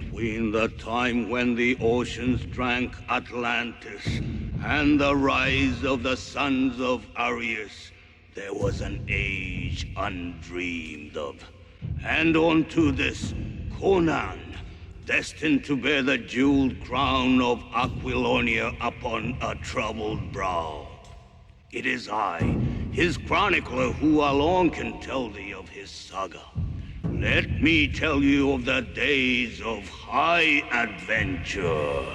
Between the time when the oceans drank Atlantis and the rise of the sons of Arius, there was an age undreamed of. And unto this, Conan, destined to bear the jeweled crown of Aquilonia upon a troubled brow. It is I, his chronicler, who alone can tell thee of his saga. Let me tell you of the days of high adventure.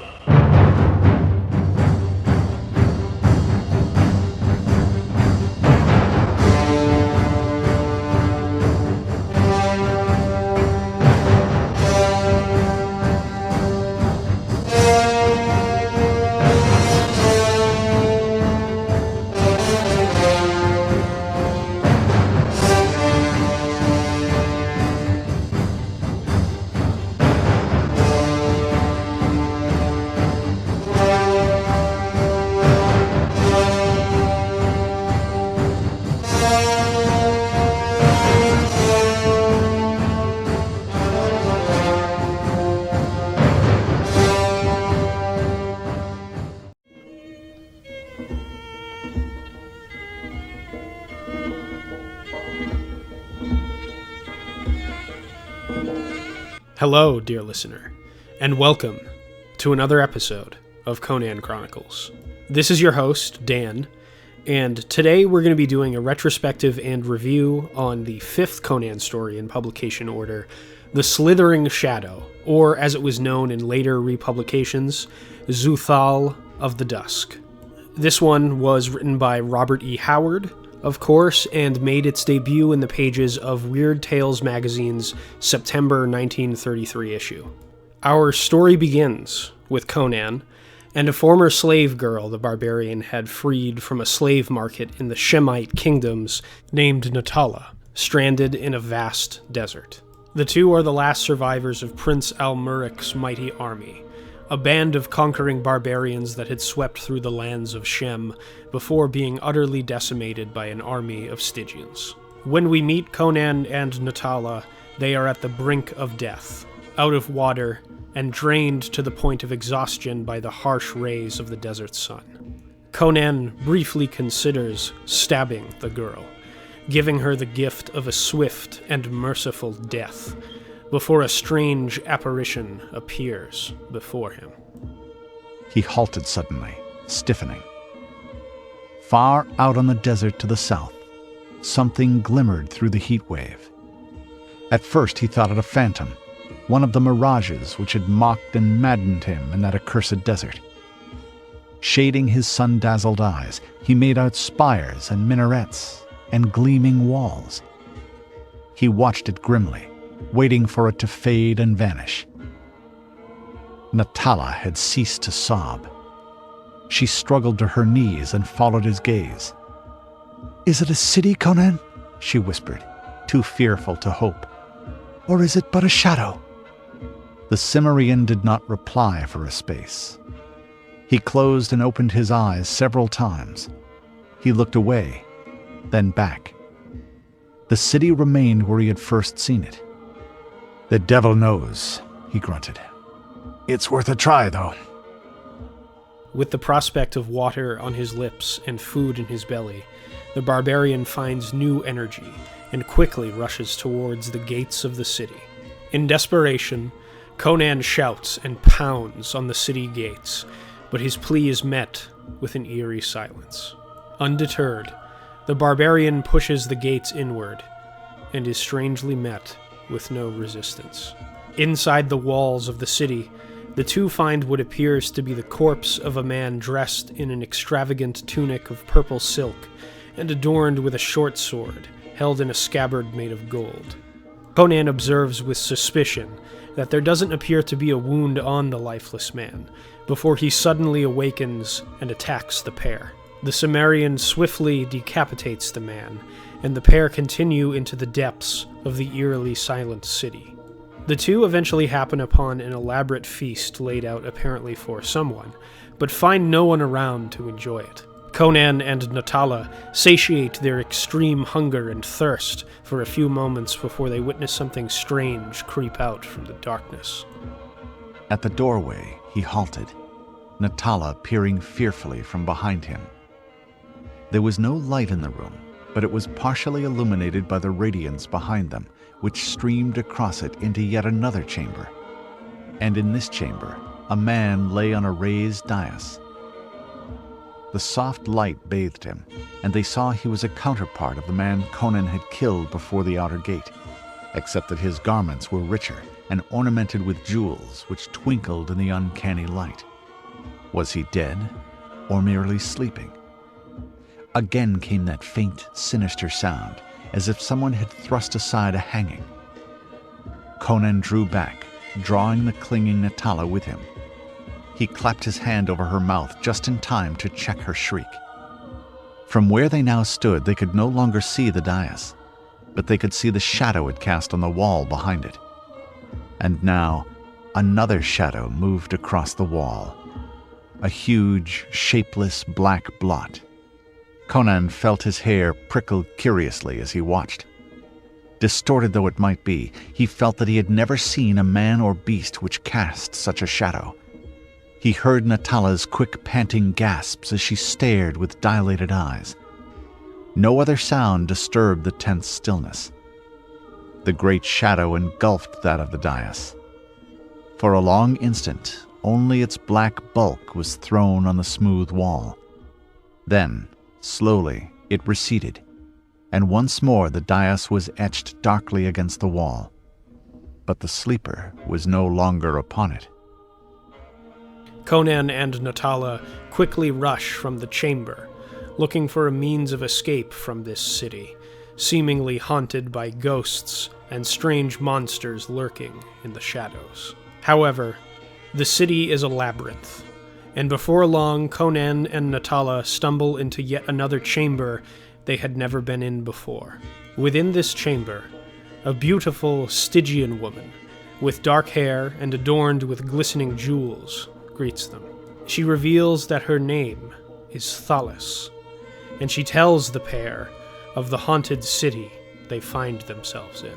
Hello, dear listener, and welcome to another episode of Conan Chronicles. This is your host, Dan, and today we're going to be doing a retrospective and review on the fifth Conan story in publication order, The Slithering Shadow, or as it was known in later republications, Zoothal of the Dusk. This one was written by Robert E. Howard, of course, and made its debut in the pages of Weird Tales magazine's September 1933 issue. Our story begins with Conan and a former slave girl the barbarian had freed from a slave market in the Shemite kingdoms named Natala, stranded in a vast desert. The two are the last survivors of Prince Almuric's mighty army, a band of conquering barbarians that had swept through the lands of Shem before being utterly decimated by an army of Stygians. When we meet Conan and Natala, they are at the brink of death, out of water, and drained to the point of exhaustion by the harsh rays of the desert sun. Conan briefly considers stabbing the girl, giving her the gift of a swift and merciful death, before a strange apparition appears before him. He halted suddenly, stiffening. Far out on the desert to the south, something glimmered through the heat wave. At first he thought it a phantom, one of the mirages which had mocked and maddened him in that accursed desert. Shading his sun-dazzled eyes, he made out spires and minarets and gleaming walls. He watched it grimly, waiting for it to fade and vanish. Natala had ceased to sob. She struggled to her knees and followed his gaze. "Is it a city, Conan?" she whispered, too fearful to hope. "Or is it but a shadow?" The Cimmerian did not reply for a space. He closed and opened his eyes several times. He looked away, then back. The city remained where he had first seen it. "The devil knows," he grunted. "It's worth a try, though." With the prospect of water on his lips and food in his belly, the barbarian finds new energy and quickly rushes towards the gates of the city. In desperation, Conan shouts and pounds on the city gates, but his plea is met with an eerie silence. Undeterred, the barbarian pushes the gates inward and is strangely met with no resistance. Inside the walls of the city, the two find what appears to be the corpse of a man dressed in an extravagant tunic of purple silk and adorned with a short sword held in a scabbard made of gold. Conan observes with suspicion that there doesn't appear to be a wound on the lifeless man, before he suddenly awakens and attacks the pair. The Cimmerian swiftly decapitates the man, and the pair continue into the depths of the eerily silent city. The two eventually happen upon an elaborate feast laid out apparently for someone, but find no one around to enjoy it. Conan and Natala satiate their extreme hunger and thirst for a few moments before they witness something strange creep out from the darkness. At the doorway, he halted, Natala peering fearfully from behind him. There was no light in the room, but it was partially illuminated by the radiance behind them, which streamed across it into yet another chamber. And in this chamber, a man lay on a raised dais. The soft light bathed him, and they saw he was a counterpart of the man Conan had killed before the outer gate, except that his garments were richer and ornamented with jewels which twinkled in the uncanny light. Was he dead, or merely sleeping? Again came that faint, sinister sound, as if someone had thrust aside a hanging. Conan drew back, drawing the clinging Natala with him. He clapped his hand over her mouth just in time to check her shriek. From where they now stood, they could no longer see the dais, but they could see the shadow it cast on the wall behind it. And now, another shadow moved across the wall. A huge, shapeless black blot. Conan felt his hair prickle curiously as he watched. Distorted though it might be, he felt that he had never seen a man or beast which cast such a shadow. He heard Natala's quick panting gasps as she stared with dilated eyes. No other sound disturbed the tense stillness. The great shadow engulfed that of the dais. For a long instant, only its black bulk was thrown on the smooth wall. Then, slowly, it receded, and once more the dais was etched darkly against the wall. But the sleeper was no longer upon it. Conan and Natala quickly rush from the chamber, looking for a means of escape from this city, seemingly haunted by ghosts and strange monsters lurking in the shadows. However, the city is a labyrinth, and before long Conan and Natala stumble into yet another chamber they had never been in before. Within this chamber, a beautiful Stygian woman, with dark hair and adorned with glistening jewels, greets them. She reveals that her name is Thalis, and she tells the pair of the haunted city they find themselves in.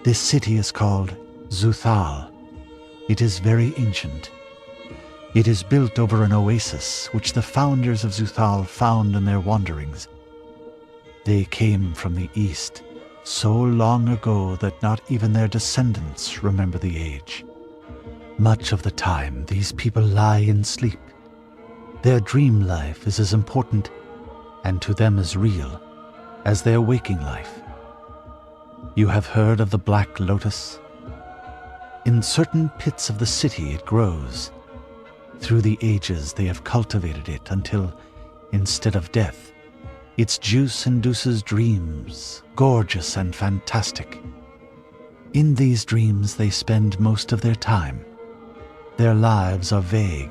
This city is called Zoothal. It is very ancient. It is built over an oasis which the founders of Zoothal found in their wanderings. They came from the east so long ago that not even their descendants remember the age. Much of the time, these people lie in sleep. Their dream life is as important, and to them as real, as their waking life. You have heard of the Black Lotus? In certain pits of the city it grows. Through the ages they have cultivated it until, instead of death, its juice induces dreams, gorgeous and fantastic. In these dreams they spend most of their time. Their lives are vague,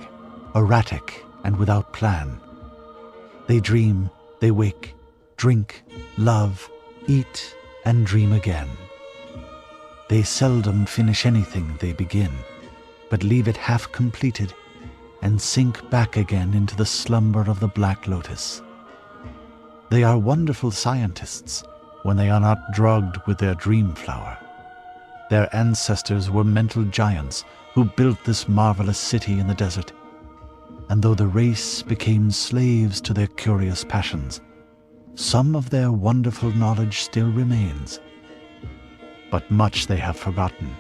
erratic, and without plan. They dream, they wake, drink, love, eat, and dream again. They seldom finish anything they begin, but leave it half completed and sink back again into the slumber of the Black Lotus. They are wonderful scientists when they are not drugged with their dream flower. Their ancestors were mental giants who built this marvelous city in the desert, and though the race became slaves to their curious passions, some of their wonderful knowledge still remains. But much they have forgotten.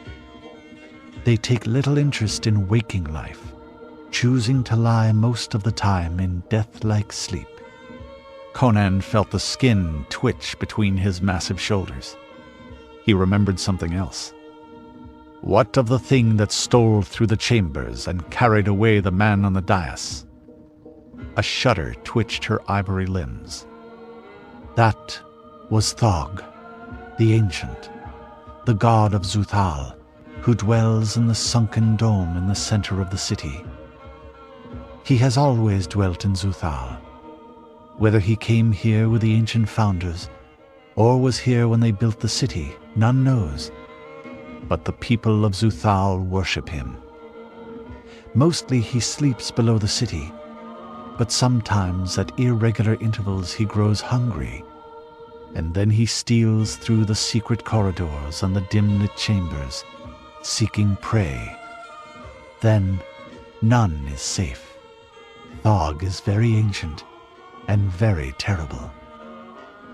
They take little interest in waking life, choosing to lie most of the time in death-like sleep. Conan felt the skin twitch between his massive shoulders. He remembered something else. What of the thing that stole through the chambers and carried away the man on the dais? A shudder twitched her ivory limbs. That was Thog, the ancient, the god of Zoothal, who dwells in the sunken dome in the center of the city. He has always dwelt in Zoothal. Whether he came here with the ancient founders, or was here when they built the city, none knows. But the people of Zoothal worship him. Mostly he sleeps below the city, but sometimes at irregular intervals he grows hungry, and then he steals through the secret corridors and the dim-lit chambers, seeking prey. then none is safe. Thog is very ancient and very terrible.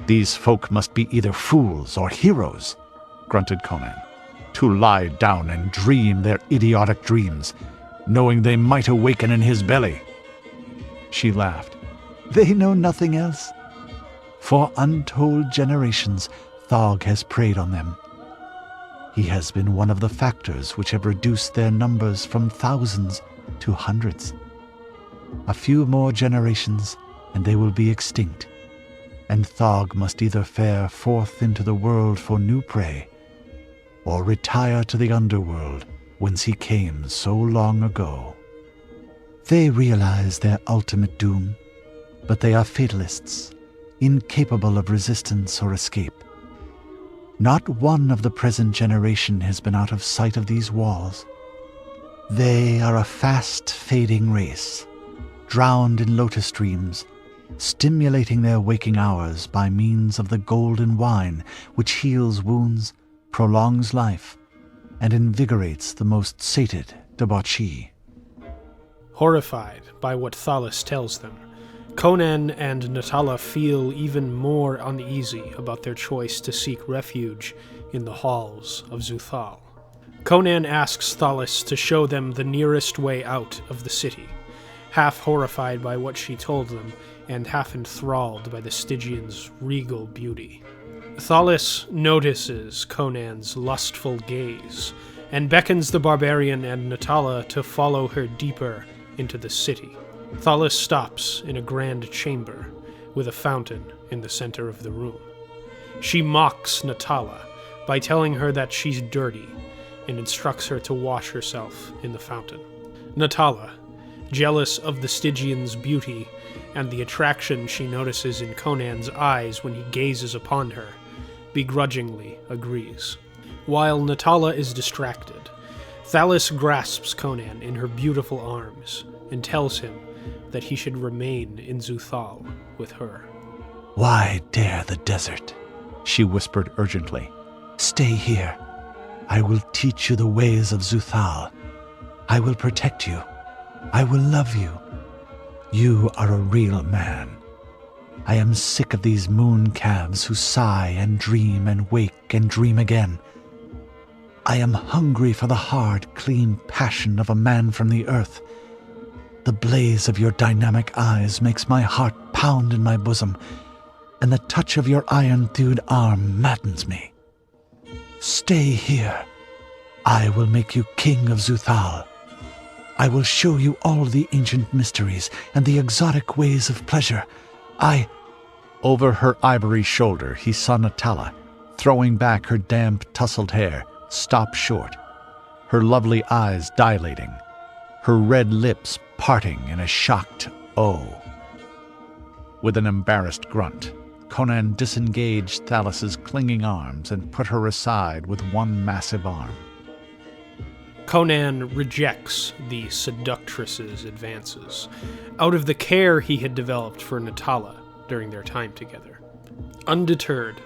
These folk must be either fools or heroes, grunted Conan, to lie down and dream their idiotic dreams, knowing they might awaken in his belly. She laughed. They know nothing else. For untold generations, Thog has preyed on them. He has been one of the factors which have reduced their numbers from thousands to hundreds. A few more generations, and they will be extinct, and Thog must either fare forth into the world for new prey, or retire to the underworld whence he came so long ago. They realize their ultimate doom, but they are fatalists, incapable of resistance or escape. Not one of the present generation has been out of sight of these walls. They are a fast-fading race, drowned in lotus streams, stimulating their waking hours by means of the golden wine which heals wounds, prolongs life, and invigorates the most sated debauchee. Horrified by what Thalis tells them, Conan and Natala feel even more uneasy about their choice to seek refuge in the halls of Zoothal. Conan asks Thalis to show them the nearest way out of the city, half horrified by what she told them and half enthralled by the Stygian's regal beauty. Thalis notices Conan's lustful gaze and beckons the barbarian and Natala to follow her deeper into the city. Thalis stops in a grand chamber with a fountain in the center of the room. She mocks Natala by telling her that she's dirty and instructs her to wash herself in the fountain. Natala, jealous of the Stygian's beauty and the attraction she notices in Conan's eyes when he gazes upon her, begrudgingly agrees. While Natala is distracted, Thalis grasps Conan in her beautiful arms and tells him that he should remain in Zoothal with her. Why dare the desert? She whispered urgently. Stay here. I will teach you the ways of Zoothal. I will protect you. I will love you. You are a real man. I am sick of these moon calves who sigh and wake and dream again. I am hungry for the hard, clean passion of a man from the earth. The blaze of your dynamic eyes makes my heart pound in my bosom, and the touch of your iron-thewed arm maddens me. Stay here. I will make you king of Zoothal. I will show you all the ancient mysteries and the exotic ways of pleasure. Over her ivory shoulder he saw Natala, throwing back her damp, tousled hair, stop short, her lovely eyes dilating, her red lips parting in a shocked "oh." With an embarrassed grunt, Conan disengaged Thalis's clinging arms and put her aside with one massive arm. Conan rejects the seductress's advances, out of the care he had developed for Natala during their time together. Undeterred,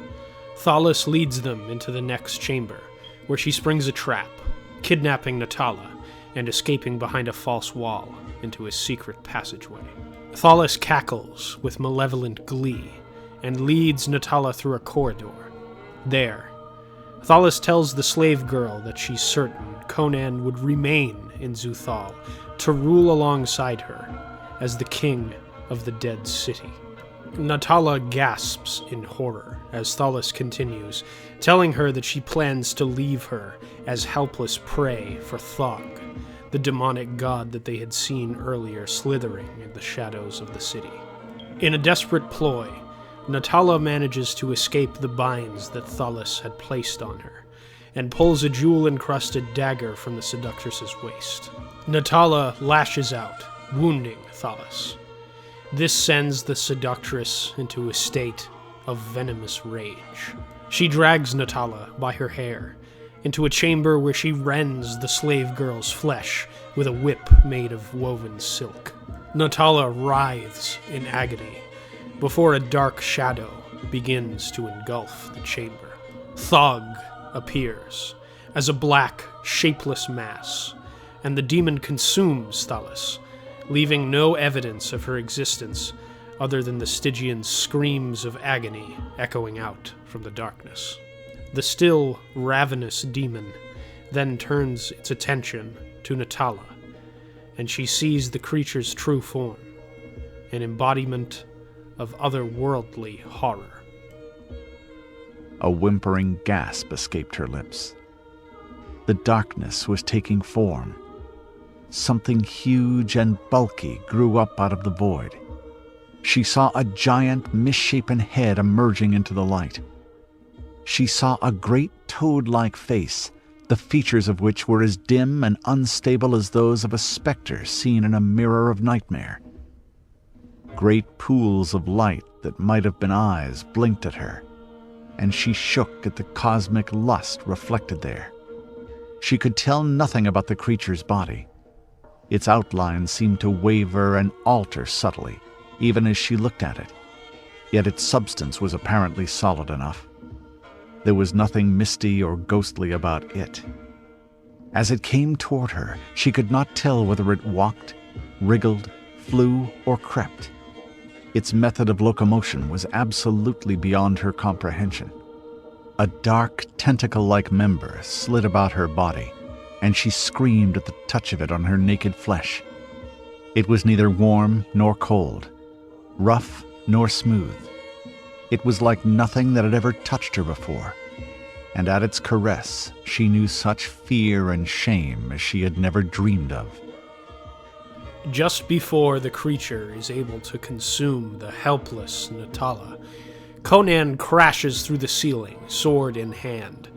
Thalis leads them into the next chamber, where she springs a trap, kidnapping Natala and escaping behind a false wall into a secret passageway. Thalis cackles with malevolent glee and leads Natala through a corridor. There, Thalis tells the slave girl that she's certain Conan would remain in Zoothal to rule alongside her as the king of the dead city. Natala gasps in horror as Thalis continues, telling her that she plans to leave her as helpless prey for Thog, the demonic god that they had seen earlier slithering in the shadows of the city. In a desperate ploy, Natala manages to escape the binds that Thalis had placed on her, and pulls a jewel-encrusted dagger from the seductress's waist. Natala lashes out, wounding Thalis. This sends the seductress into a state of venomous rage. She drags Natala by her hair into a chamber where she rends the slave girl's flesh with a whip made of woven silk. Natala writhes in agony before a dark shadow begins to engulf the chamber. Thog appears as a black, shapeless mass and the demon consumes Thalis, leaving no evidence of her existence other than the Stygian's screams of agony echoing out from the darkness. The still ravenous demon then turns its attention to Natala, and she sees the creature's true form, an embodiment of otherworldly horror. A whimpering gasp escaped her lips. The darkness was taking form. Something huge and bulky grew up out of the void. She saw a giant, misshapen head emerging into the light. She saw a great toad-like face, the features of which were as dim and unstable as those of a specter seen in a mirror of nightmare. Great pools of light that might have been eyes blinked at her, and she shook at the cosmic lust reflected there. She could tell nothing about the creature's body. Its outlines seemed to waver and alter subtly, even as she looked at it, yet its substance was apparently solid enough. There was nothing misty or ghostly about it. As it came toward her, she could not tell whether it walked, wriggled, flew, or crept. Its method of locomotion was absolutely beyond her comprehension. A dark, tentacle-like member slid about her body, and she screamed at the touch of it on her naked flesh. It was neither warm nor cold, rough nor smooth. It was like nothing that had ever touched her before, and at its caress she knew such fear and shame as she had never dreamed of. Just before the creature is able to consume the helpless Natala, Conan crashes through the ceiling, sword in hand,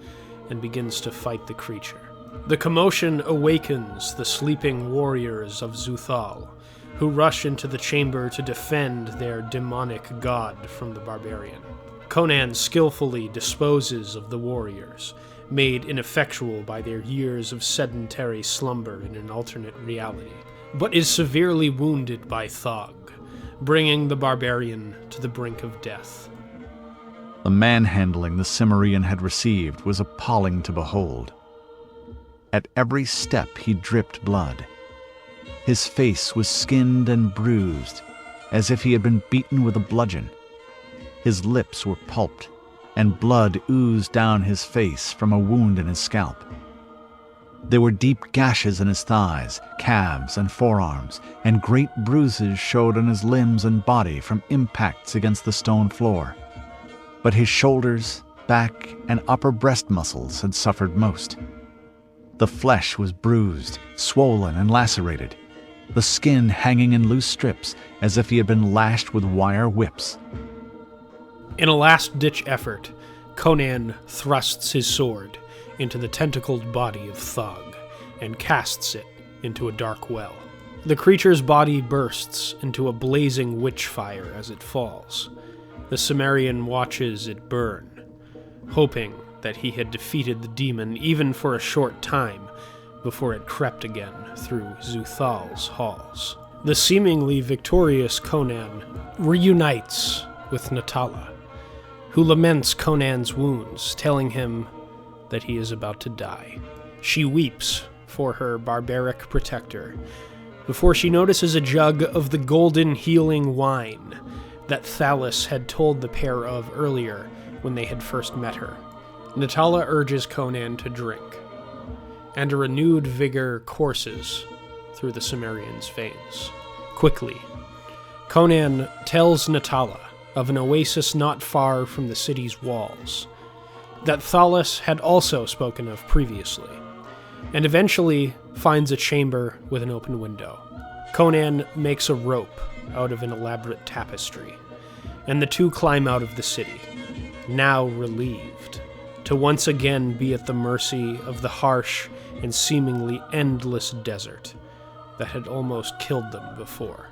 and begins to fight the creature. The commotion awakens the sleeping warriors of Zoothal, who rush into the chamber to defend their demonic god from the barbarian. Conan skillfully disposes of the warriors, made ineffectual by their years of sedentary slumber in an alternate reality, but is severely wounded by Thog, bringing the barbarian to the brink of death. The manhandling the Cimmerian had received was appalling to behold. At every step he dripped blood. His face was skinned and bruised, as if he had been beaten with a bludgeon. His lips were pulped, and blood oozed down his face from a wound in his scalp. There were deep gashes in his thighs, calves, and forearms, and great bruises showed on his limbs and body from impacts against the stone floor. But his shoulders, back, and upper breast muscles had suffered most. The flesh was bruised, swollen, and lacerated, the skin hanging in loose strips as if he had been lashed with wire whips. In a last-ditch effort, Conan thrusts his sword into the tentacled body of Thog and casts it into a dark well. The creature's body bursts into a blazing witch-fire as it falls. The Cimmerian watches it burn, hoping that he had defeated the demon even for a short time before it crept again through Zoothal's halls. The seemingly victorious Conan reunites with Natala, who laments Conan's wounds, telling him that he is about to die. She weeps for her barbaric protector before she notices a jug of the golden healing wine that Thalis had told the pair of earlier when they had first met her. Natala urges Conan to drink, and a renewed vigor courses through the Cimmerian's veins. Quickly, Conan tells Natala of an oasis not far from the city's walls that Thalis had also spoken of previously, and eventually finds a chamber with an open window. Conan makes a rope out of an elaborate tapestry, and the two climb out of the city, now relieved, to once again be at the mercy of the harsh and seemingly endless desert that had almost killed them before.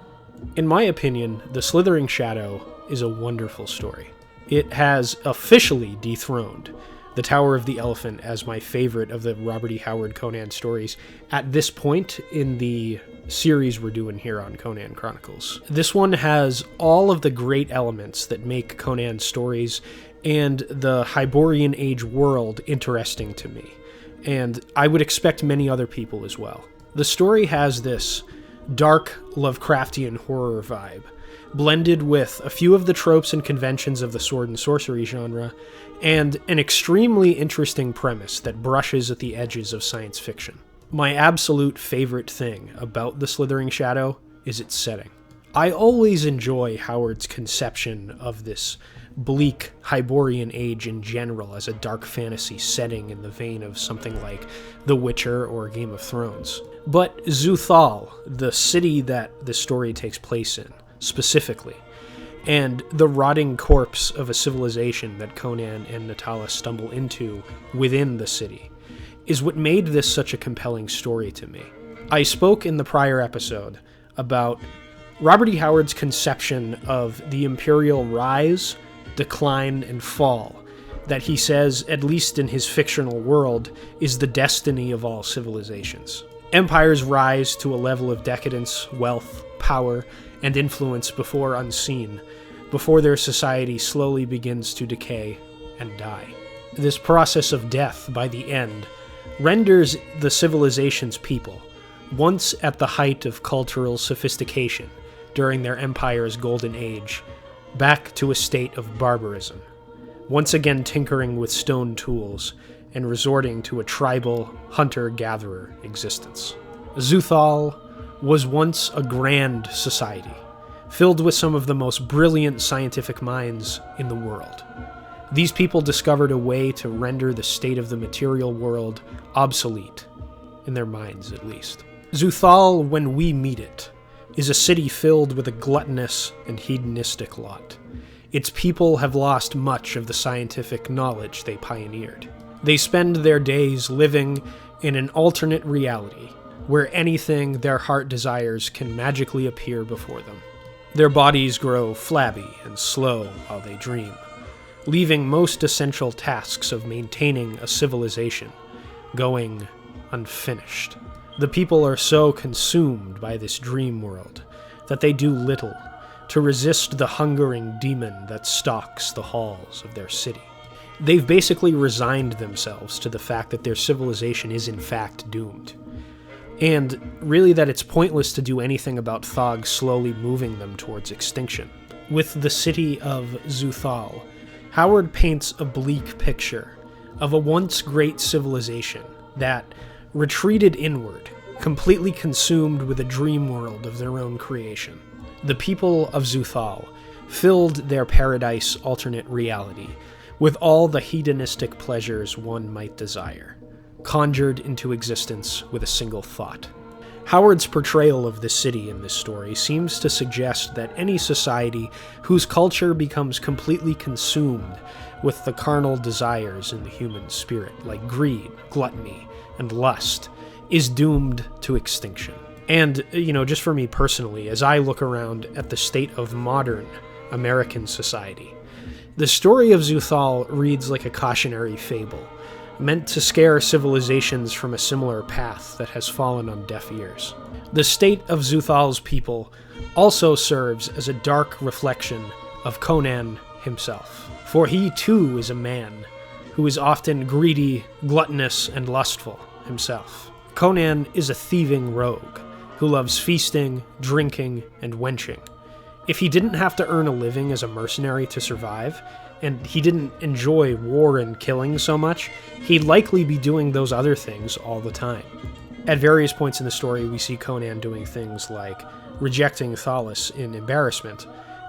In my opinion, The Slithering Shadow is a wonderful story. It has officially dethroned The Tower of the Elephant as my favorite of the Robert E. Howard Conan stories at this point in the series we're doing here on Conan Chronicles. This one has all of the great elements that make Conan stories and the Hyborian Age world interesting to me, and I would expect many other people as well. The story has this dark Lovecraftian horror vibe, blended with a few of the tropes and conventions of the sword and sorcery genre, and an extremely interesting premise that brushes at the edges of science fiction. My absolute favorite thing about The Slithering Shadow is its setting. I always enjoy Howard's conception of this bleak Hyborian age in general as a dark fantasy setting in the vein of something like The Witcher or Game of Thrones. But Zoothal, the city that the story takes place in, specifically, and the rotting corpse of a civilization that Conan and Natala stumble into within the city, is what made this such a compelling story to me. I spoke in the prior episode about Robert E. Howard's conception of the imperial rise, decline, and fall that he says, at least in his fictional world, is the destiny of all civilizations. Empires rise to a level of decadence, wealth, power, and influence before unseen, before their society slowly begins to decay and die. This process of death, by the end, renders the civilization's people, once at the height of cultural sophistication during their empire's golden age, back to a state of barbarism, once again tinkering with stone tools and resorting to a tribal hunter-gatherer existence. Zoothal was once a grand society, filled with some of the most brilliant scientific minds in the world. These people discovered a way to render the state of the material world obsolete, in their minds at least. Zoothal, when we meet it, is a city filled with a gluttonous and hedonistic lot. Its people have lost much of the scientific knowledge they pioneered. They spend their days living in an alternate reality, where anything their heart desires can magically appear before them. Their bodies grow flabby and slow while they dream, leaving most essential tasks of maintaining a civilization going unfinished. The people are so consumed by this dream world that they do little to resist the hungering demon that stalks the halls of their city. They've basically resigned themselves to the fact that their civilization is in fact doomed, and really that it's pointless to do anything about Thog slowly moving them towards extinction. With the city of Zoothal, Howard paints a bleak picture of a once great civilization that retreated inward, completely consumed with a dream world of their own creation. The people of Zoothal filled their paradise alternate reality with all the hedonistic pleasures one might desire, conjured into existence with a single thought. Howard's portrayal of the city in this story seems to suggest that any society whose culture becomes completely consumed with the carnal desires in the human spirit, like greed, gluttony, and lust, is doomed to extinction. And, just for me personally, as I look around at the state of modern American society, the story of Zoothal reads like a cautionary fable, meant to scare civilizations from a similar path that has fallen on deaf ears. The state of Zoothal's people also serves as a dark reflection of Conan himself, for he too is a man who is often greedy, gluttonous, and lustful himself. Conan is a thieving rogue who loves feasting, drinking, and wenching. If he didn't have to earn a living as a mercenary to survive, and he didn't enjoy war and killing so much, he'd likely be doing those other things all the time. At various points in the story, we see Conan doing things like rejecting Thalis in embarrassment,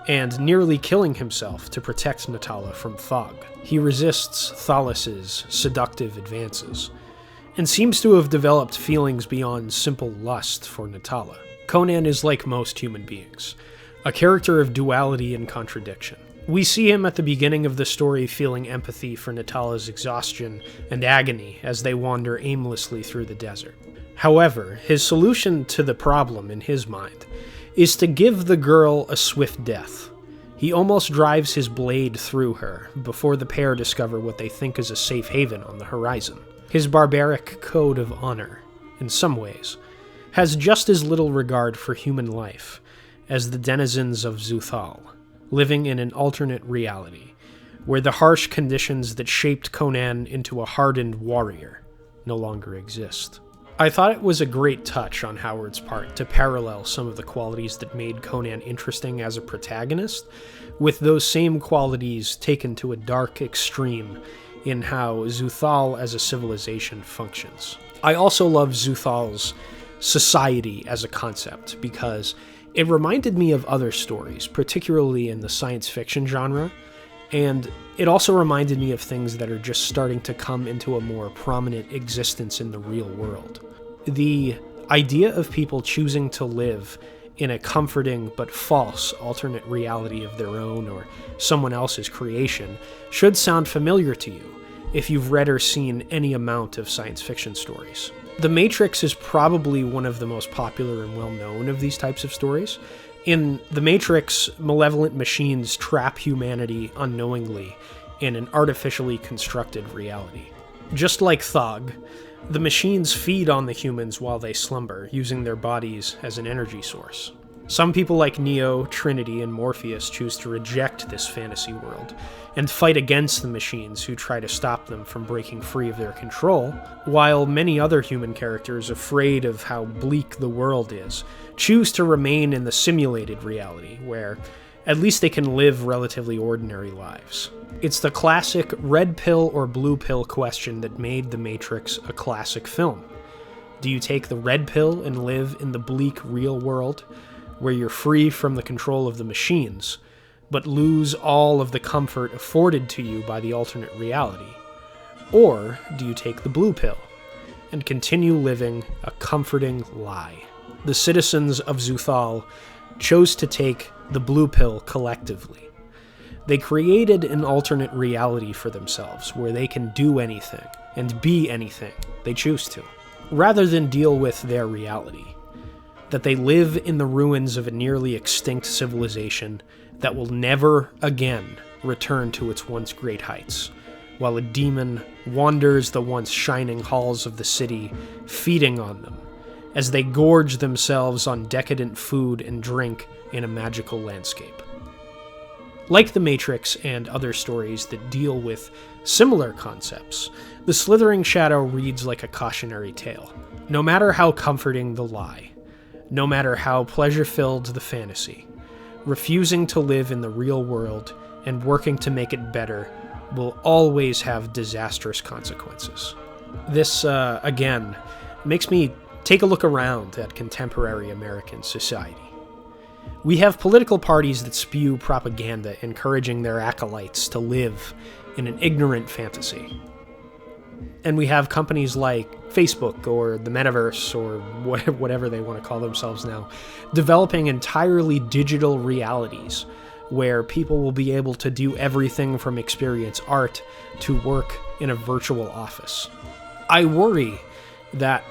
and nearly killing himself to protect Natala from Thog. He resists Thalis's seductive advances, and seems to have developed feelings beyond simple lust for Natala. Conan is like most human beings, a character of duality and contradiction. We see him at the beginning of the story feeling empathy for Natala's exhaustion and agony as they wander aimlessly through the desert. However, his solution to the problem in his mind is to give the girl a swift death. He almost drives his blade through her before the pair discover what they think is a safe haven on the horizon. His barbaric code of honor, in some ways, has just as little regard for human life as the denizens of Zoothal, living in an alternate reality, where the harsh conditions that shaped Conan into a hardened warrior no longer exist. I thought it was a great touch on Howard's part to parallel some of the qualities that made Conan interesting as a protagonist with those same qualities taken to a dark extreme in how Zoothal as a civilization functions. I also love Zoothal's society as a concept because it reminded me of other stories, particularly in the science fiction genre, and it also reminded me of things that are just starting to come into a more prominent existence in the real world. The idea of people choosing to live in a comforting but false alternate reality of their own or someone else's creation should sound familiar to you if you've read or seen any amount of science fiction stories. The Matrix is probably one of the most popular and well-known of these types of stories. In The Matrix, malevolent machines trap humanity unknowingly in an artificially constructed reality. Just like Thog, the machines feed on the humans while they slumber, using their bodies as an energy source. Some people like Neo, Trinity, and Morpheus choose to reject this fantasy world and fight against the machines who try to stop them from breaking free of their control, while many other human characters, afraid of how bleak the world is, choose to remain in the simulated reality, where at least they can live relatively ordinary lives. It's the classic red pill or blue pill question that made The Matrix a classic film. Do you take the red pill and live in the bleak real world, where you're free from the control of the machines, but lose all of the comfort afforded to you by the alternate reality? Or do you take the blue pill and continue living a comforting lie? The citizens of Zoothal chose to take the blue pill collectively. They created an alternate reality for themselves where they can do anything and be anything they choose to, rather than deal with their reality. That they live in the ruins of a nearly extinct civilization that will never again return to its once great heights, while a demon wanders the once shining halls of the city, feeding on them, as they gorge themselves on decadent food and drink in a magical landscape. Like The Matrix and other stories that deal with similar concepts, The Slithering Shadow reads like a cautionary tale. No matter how comforting the lie, no matter how pleasure-filled the fantasy, refusing to live in the real world and working to make it better will always have disastrous consequences. This, again, makes me take a look around at contemporary American society. We have political parties that spew propaganda encouraging their acolytes to live in an ignorant fantasy. And we have companies like Facebook or the Metaverse or whatever they want to call themselves now, developing entirely digital realities where people will be able to do everything from experience art to work in a virtual office. I worry that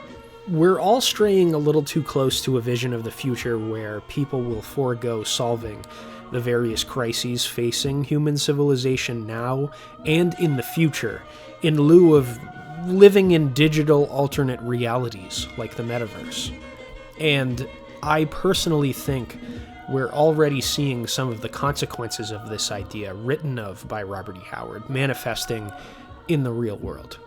we're all straying a little too close to a vision of the future where people will forego solving the various crises facing human civilization now and in the future in lieu of living in digital alternate realities like the metaverse. And I personally think we're already seeing some of the consequences of this idea written of by Robert E. Howard manifesting in the real world.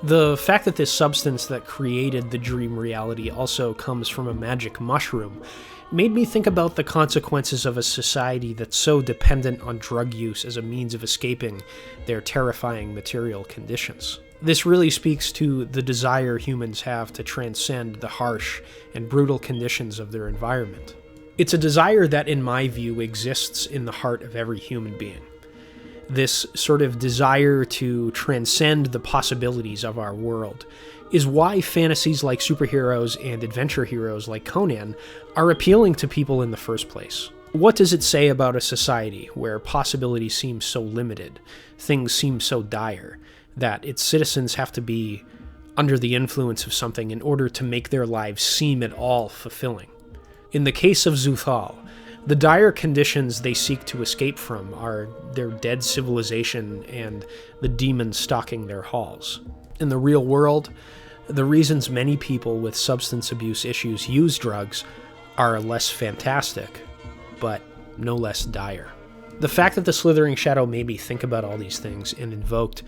The fact that this substance that created the dream reality also comes from a magic mushroom made me think about the consequences of a society that's so dependent on drug use as a means of escaping their terrifying material conditions. This really speaks to the desire humans have to transcend the harsh and brutal conditions of their environment. It's a desire that, in my view, exists in the heart of every human being. This sort of desire to transcend the possibilities of our world is why fantasies like superheroes and adventure heroes like Conan are appealing to people in the first place. What does it say about a society where possibilities seem so limited, things seem so dire, that its citizens have to be under the influence of something in order to make their lives seem at all fulfilling? In the case of Zoothal, the dire conditions they seek to escape from are their dead civilization and the demons stalking their halls. In the real world, the reasons many people with substance abuse issues use drugs are less fantastic, but no less dire. The fact that the Slithering Shadow made me think about all these things and invoked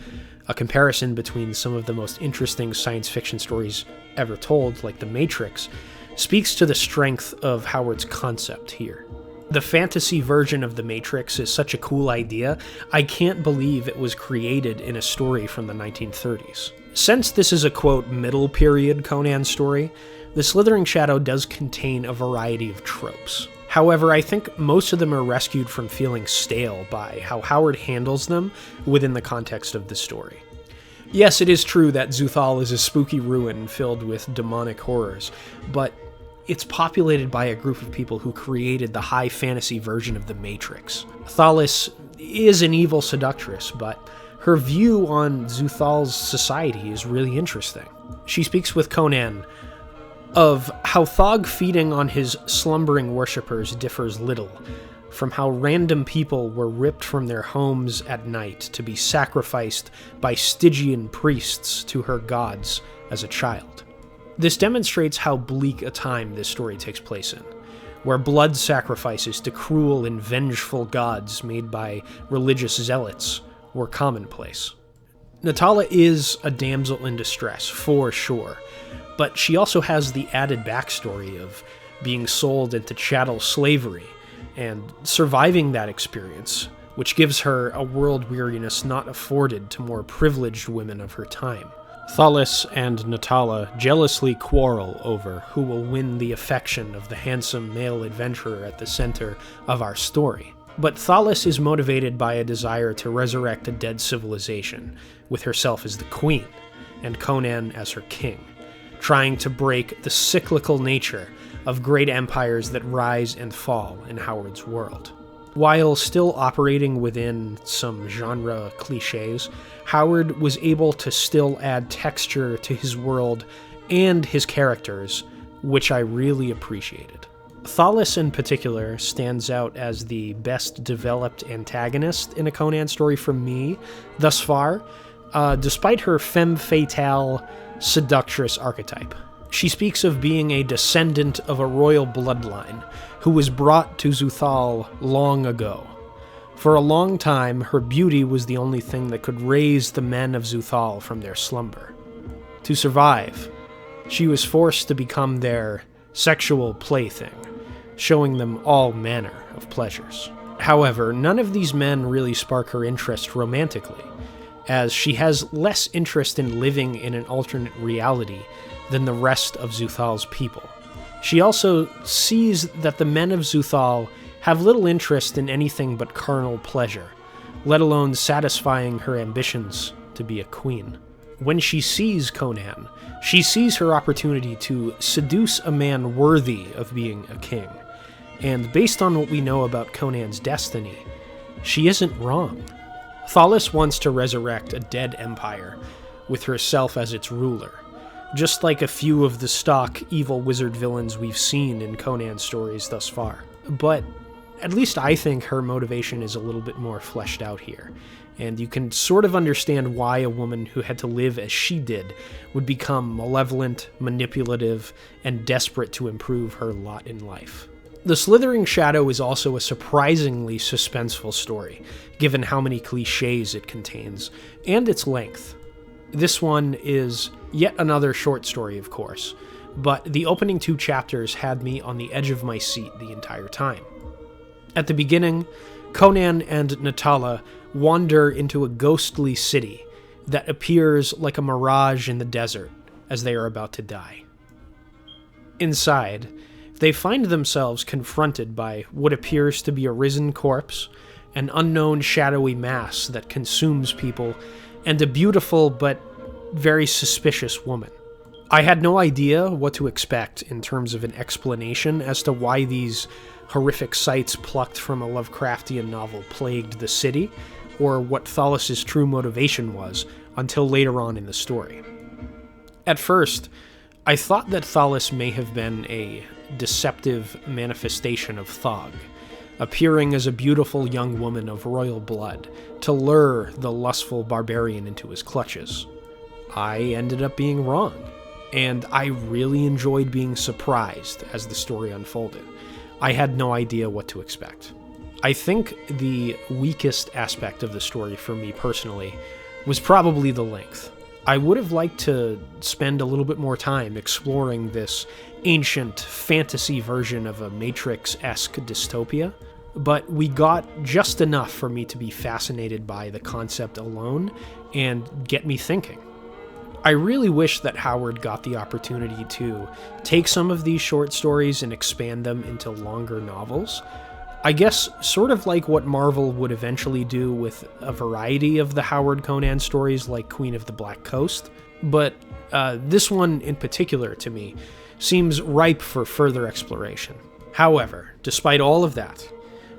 a comparison between some of the most interesting science fiction stories ever told, like The Matrix, speaks to the strength of Howard's concept here. The fantasy version of The Matrix is such a cool idea, I can't believe it was created in a story from the 1930s. Since this is a, quote, middle period Conan story, the Slithering Shadow does contain a variety of tropes. However, I think most of them are rescued from feeling stale by how Howard handles them within the context of the story. Yes, it is true that Zoothal is a spooky ruin filled with demonic horrors, but it's populated by a group of people who created the high fantasy version of The Matrix. Thalis is an evil seductress, but her view on Zoothal's society is really interesting. She speaks with Conan of how Thog feeding on his slumbering worshippers differs little from how random people were ripped from their homes at night to be sacrificed by Stygian priests to her gods as a child. This demonstrates how bleak a time this story takes place in, where blood sacrifices to cruel and vengeful gods made by religious zealots were commonplace. Natala is a damsel in distress, for sure, but she also has the added backstory of being sold into chattel slavery and surviving that experience, which gives her a world weariness not afforded to more privileged women of her time. Thalis and Natala jealously quarrel over who will win the affection of the handsome male adventurer at the center of our story. But Thalis is motivated by a desire to resurrect a dead civilization, with herself as the queen, and Conan as her king, trying to break the cyclical nature of great empires that rise and fall in Howard's world. While still operating within some genre cliches, Howard was able to still add texture to his world and his characters, which I really appreciated. Thalis in particular stands out as the best developed antagonist in a Conan story for me thus far, despite her femme fatale seductress archetype. She speaks of being a descendant of a royal bloodline who was brought to Zoothal long ago. For a long time, her beauty was the only thing that could raise the men of Zoothal from their slumber. To survive, she was forced to become their sexual plaything, showing them all manner of pleasures. However, none of these men really spark her interest romantically, as she has less interest in living in an alternate reality than the rest of Zoothal's people. She also sees that the men of Zoothal have little interest in anything but carnal pleasure, let alone satisfying her ambitions to be a queen. When she sees Conan, she sees her opportunity to seduce a man worthy of being a king. And based on what we know about Conan's destiny, she isn't wrong. Thalis wants to resurrect a dead empire, with herself as its ruler, just like a few of the stock evil wizard villains we've seen in Conan stories thus far. But at least I think her motivation is a little bit more fleshed out here, and you can sort of understand why a woman who had to live as she did would become malevolent, manipulative, and desperate to improve her lot in life. The Slithering Shadow is also a surprisingly suspenseful story, given how many cliches it contains, and its length. This one is yet another short story, of course, but the opening 2 chapters had me on the edge of my seat the entire time. At the beginning, Conan and Natala wander into a ghostly city that appears like a mirage in the desert as they are about to die. Inside, they find themselves confronted by what appears to be a risen corpse, an unknown shadowy mass that consumes people, and a beautiful but very suspicious woman. I had no idea what to expect in terms of an explanation as to why these horrific sights plucked from a Lovecraftian novel plagued the city, or what Thalis's true motivation was, until later on in the story. At first, I thought that Thalis may have been a deceptive manifestation of Thog, appearing as a beautiful young woman of royal blood to lure the lustful barbarian into his clutches. I ended up being wrong, and I really enjoyed being surprised as the story unfolded. I had no idea what to expect. I think the weakest aspect of the story for me personally was probably the length. I would have liked to spend a little bit more time exploring this ancient fantasy version of a Matrix-esque dystopia, but we got just enough for me to be fascinated by the concept alone and get me thinking. I really wish that Howard got the opportunity to take some of these short stories and expand them into longer novels. I guess sort of like what Marvel would eventually do with a variety of the Howard Conan stories like Queen of the Black Coast, but this one in particular to me seems ripe for further exploration. However, despite all of that,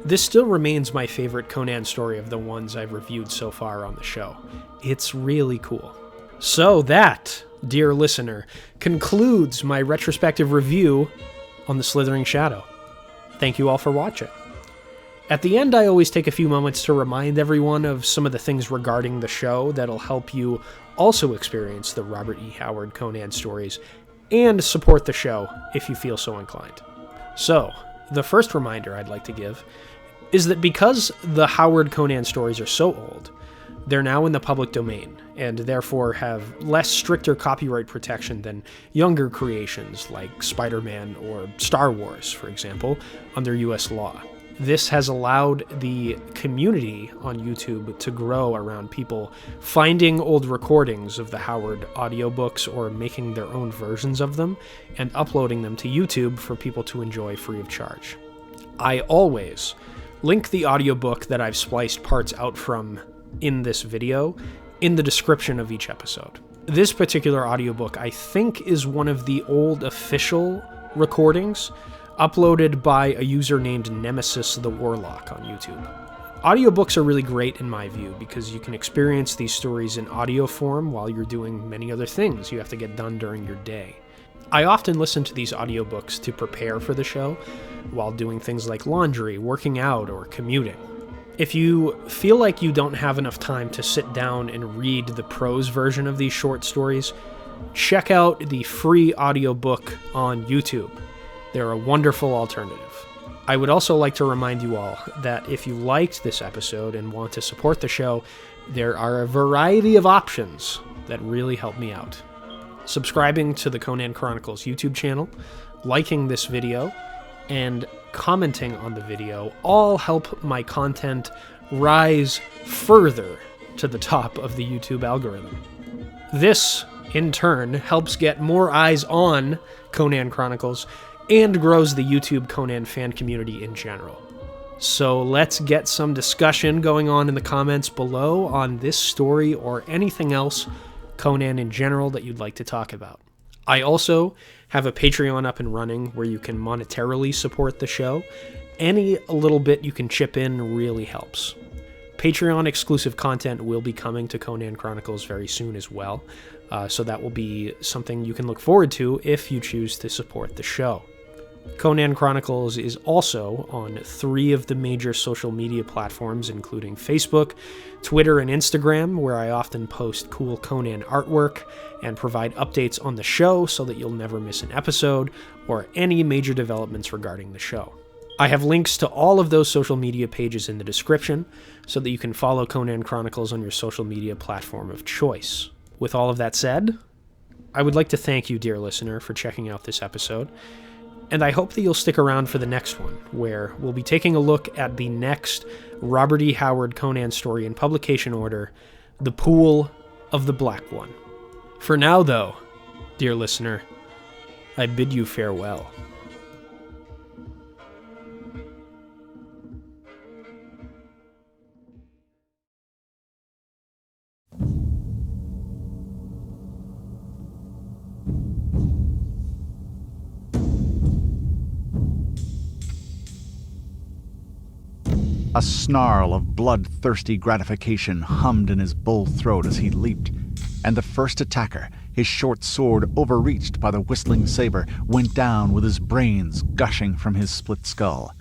this still remains my favorite Conan story of the ones I've reviewed so far on the show. It's really cool. So that, dear listener, concludes my retrospective review on The Slithering Shadow. Thank you all for watching. At the end, I always take a few moments to remind everyone of some of the things regarding the show that'll help you also experience the Robert E. Howard Conan stories and support the show if you feel so inclined. So, the first reminder I'd like to give is that because the Howard Conan stories are so old, they're now in the public domain, and therefore have less stricter copyright protection than younger creations like Spider-Man or Star Wars, for example, under US law. This has allowed the community on YouTube to grow around people finding old recordings of the Howard audiobooks or making their own versions of them and uploading them to YouTube for people to enjoy free of charge. I always link the audiobook that I've spliced parts out from in this video in the description of each episode. This particular audiobook, I think, is one of the old official recordings uploaded by a user named Nemesis the Warlock on YouTube. Audiobooks are really great in my view because you can experience these stories in audio form while you're doing many other things you have to get done during your day. I often listen to these audiobooks to prepare for the show while doing things like laundry, working out, or commuting. If you feel like you don't have enough time to sit down and read the prose version of these short stories, check out the free audiobook on YouTube. They're a wonderful alternative. I would also like to remind you all that if you liked this episode and want to support the show, there are a variety of options that really help me out. Subscribing to the Conan Chronicles YouTube channel, liking this video, and commenting on the video all help my content rise further to the top of the YouTube algorithm. This, in turn, helps get more eyes on Conan Chronicles and grows the YouTube Conan fan community in general. So let's get some discussion going on in the comments below on this story or anything else Conan in general that you'd like to talk about. I also have a Patreon up and running where you can monetarily support the show. Any little bit you can chip in really helps. Patreon exclusive content will be coming to Conan Chronicles very soon as well, so that will be something you can look forward to if you choose to support the show. Conan Chronicles is also on 3 of the major social media platforms, including Facebook, Twitter, and Instagram, where I often post cool Conan artwork and provide updates on the show so that you'll never miss an episode or any major developments regarding the show. I have links to all of those social media pages in the description so that you can follow Conan Chronicles on your social media platform of choice. With all of that said, I would like to thank you, dear listener, for checking out this episode. And I hope that you'll stick around for the next one, where we'll be taking a look at the next Robert E. Howard Conan story in publication order, The Pool of the Black One. For now, though, dear listener, I bid you farewell. A snarl of bloodthirsty gratification hummed in his bull throat as he leaped, and the first attacker, his short sword overreached by the whistling saber, went down with his brains gushing from his split skull.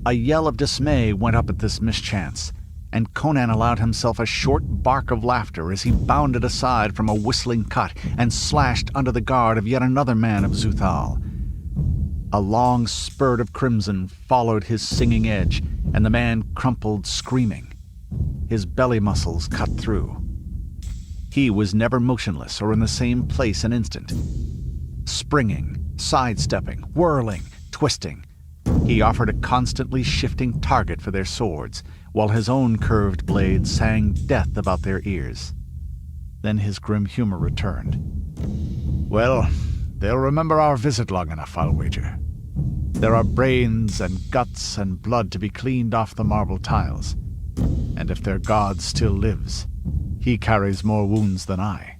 A yell of dismay went up at this mischance, and Conan allowed himself a short bark of laughter as he bounded aside from a whistling cut and slashed under the guard of yet another man of Zoothal. A long spurt of crimson followed his singing edge, and the man crumpled screaming. His belly muscles cut through. He was never motionless or in the same place an instant. Springing, sidestepping, whirling, twisting, he offered a constantly shifting target for their swords, while his own curved blade sang death about their ears. Then his grim humor returned. "Well, they'll remember our visit long enough, I'll wager. There are brains and guts and blood to be cleaned off the marble tiles. And if their god still lives, he carries more wounds than I."